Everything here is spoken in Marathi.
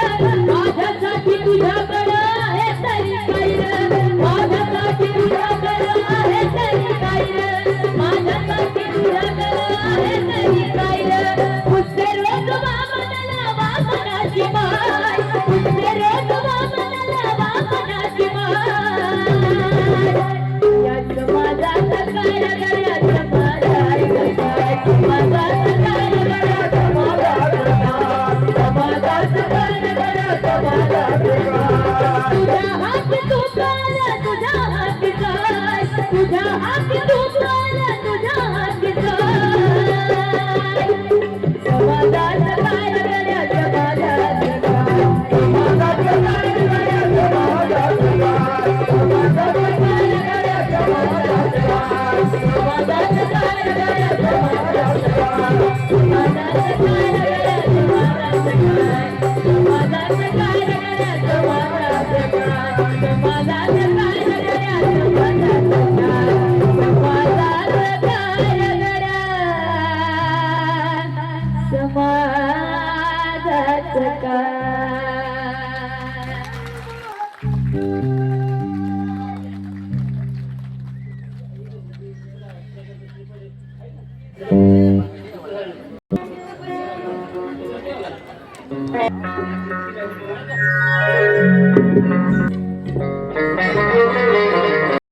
माझ्यासाठी तुझ्याकडं आहे तरी काय रे माझ्यासाठी तुझ्याकडं आहे तरी काय रे माझ्यासाठी तुझ्याकडं आहे तरी काय रे मुझसे रोज वामनाला वामनाची माय मुझसे रोज वामनाला वामनाची माय याच माझा सकार गड्याच माझा सकार गड्याच माझा सकार गड्याच तुझ्या हाती तू काल तुझ्या हाती काय तुझ्या हाती तू काल तुझ्या हाती काय माझा सकार गड्याच माझा सकार